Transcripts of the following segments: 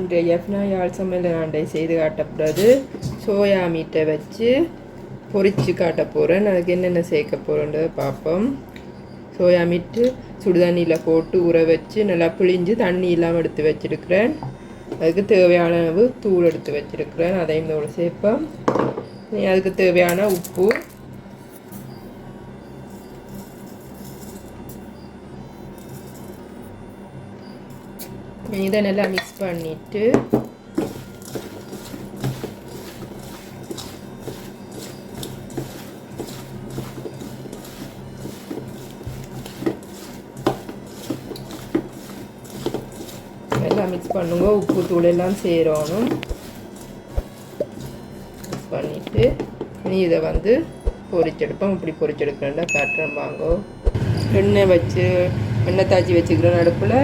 இன்றைய எஃப்னா யாழ் சமையல் ஆண்டை செய்து காட்டப்படுறது சோயா மீட்டை வச்சு பொரித்து காட்ட போகிறேன். அதுக்கு என்னென்ன சேர்க்க போகிறேன்றதை பார்ப்போம். சோயா மீட்டு சுடுதண்ணியில் போட்டு ஊற வச்சு நல்லா பிழிஞ்சு தண்ணி இல்லாமல் எடுத்து வச்சுருக்கிறேன். அதுக்கு தேவையான அளவு தூள் எடுத்து வச்சுருக்கிறேன், அதையும் இதோட சேர்ப்போம். அதுக்கு தேவையான உப்பு, இதை நல்லா மிக்ஸ் பண்ணிவிட்டு எல்லாம் மிக்ஸ் பண்ணுங்க. உப்பு தூள் எல்லாம் சேரணும். மிக்ஸ் பண்ணிவிட்டு இனி இதை பொரிச்செடுப்போம். இப்படி பொரிச்செடுக்கிறேன்டா காட்டுறேன் வாங்கோ. எண்ணெய் வச்சு எண்ணெய் தாச்சி வச்சுக்கிறேன் அடுப்பில்.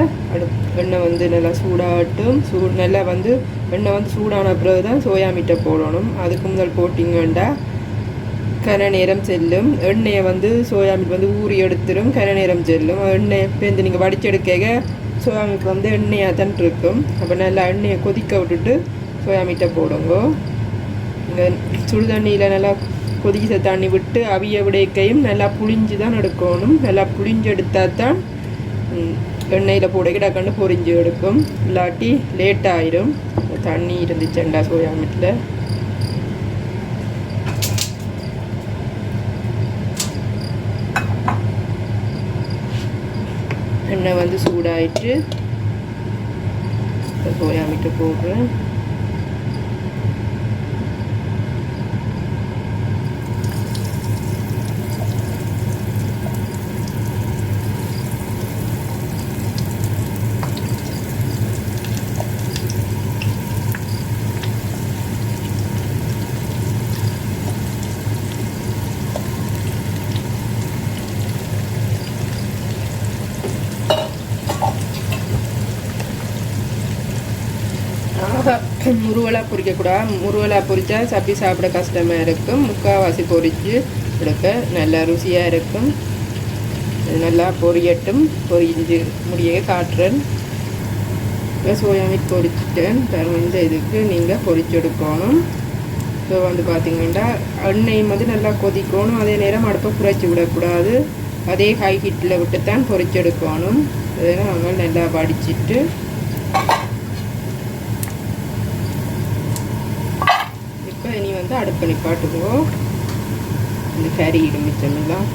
எண்ணெய் நல்லா சூடாகட்டும். நல்லா எண்ணெய் சூடான பிறகு தான் சோயா மீட்டை போடணும். அதுக்கு முதல் போட்டிங்கன்னா கன நேரம் செல்லும். எண்ணெயை சோயா மீட் ஊறி எடுத்துடும், கன நேரம் செல்லும். எண்ணெய் பேருந்து நீங்கள் வடிச்செடுக்க சோயா மீட் எண்ணெயாக தான் இருக்கும். அப்போ நல்லா எண்ணெயை கொதிக்க விட்டுட்டு சோயா மீட்டை போடுங்க. இங்கே சுடு தண்ணியில் நல்லா கொதிக்க தண்ணி விட்டு அவிய விடைக்கையும் நல்லா புளிஞ்சு தான் எடுக்கணும். நல்லா புளிஞ்சு எடுத்தால் தான் எண்ணெயில் போட டக்குன்னு பொரிஞ்சு எடுக்கும். இல்லாட்டி லேட் ஆயிடும். தண்ணி இருந்துச்சுண்டா சோயா மீட்டில். எண்ணெய் சூடாயிட்டு சோயா மீட்டை போடுறேன். முருவலாக பொரிக்கக்கூடாது. முருவலாக பொரித்தா சப்பி சாப்பிட கஷ்டமாக இருக்கும். முக்கால்வாசி பொரித்து எடுக்க நல்லா ருசியாக இருக்கும். நல்லா பொரியட்டும். பொரிஞ்சு முடிய காட்டுறேன். சோயா மீட் பொரிச்சிட்டேன். இந்த இதுக்கு நீங்கள் பொரிச்சு எடுக்கணும். ஸோ பார்த்தீங்கன்னா எண்ணெயும் நல்லா கொதிக்கணும். அதே நேரம் அடுப்பை குறைச்சி விடக்கூடாது. அதே ஹை ஹீட்டில் விட்டுத்தான் பொரிச்சு எடுக்கணும். அதெல்லாம் நாங்கள் நல்லா வடிச்சிட்டு இனி அடுப்பை நிப்பாட்டுவோம். இந்த கறி மிச்சமெல்லாம்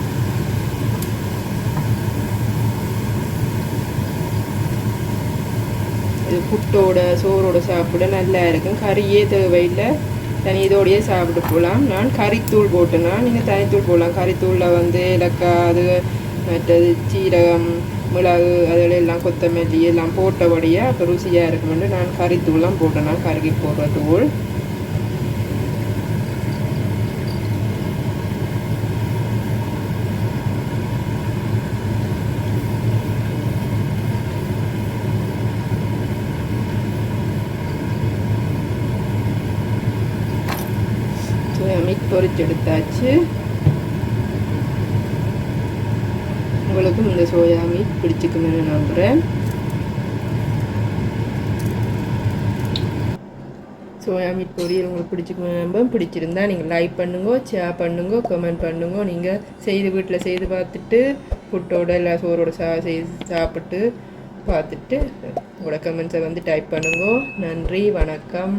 இது புட்டோட சோறோட சாப்பிட நல்லா இருக்கும். கறியே தேவையில்லை, தனி இதோடையே சாப்பிட்டு போகலாம். நான் கறித்தூள் போட்டேன்னா நீங்கள் தனித்தூள் போடலாம். கறித்தூளில் ஏலக்காய், அது மற்றது சீரகம், மிளகு, அதில் எல்லாம் கொத்தமல்லி எல்லாம் போட்டபடியாக அப்போ ருசியாக இருக்குமென்று நான் கறித்தூள்லாம் போட்டேன்னா கறிக்கு போடுற தூள். மீட் பொரிச்சு எடுத்தாச்சு. உங்களுக்கும் இந்த சோயா மீட் பிடிச்சிக்கணும்னு நம்புகிறேன். சோயா மீட் பொரியல் உங்களுக்கு பிடிச்சிக்கணும்னு நம்புறேன். பிடிச்சிருந்தா நீங்கள் லைக் பண்ணுங்க, ஷேர் பண்ணுங்க, கமெண்ட் பண்ணுங்க. நீங்கள் வீட்டில் செய்து பார்த்துட்டு புட்டோட இல்லை சோறோட சாப்பிட்டு பார்த்துட்டு உங்களோட கமெண்ட்ஸை டைப் பண்ணுங்க. நன்றி, வணக்கம்.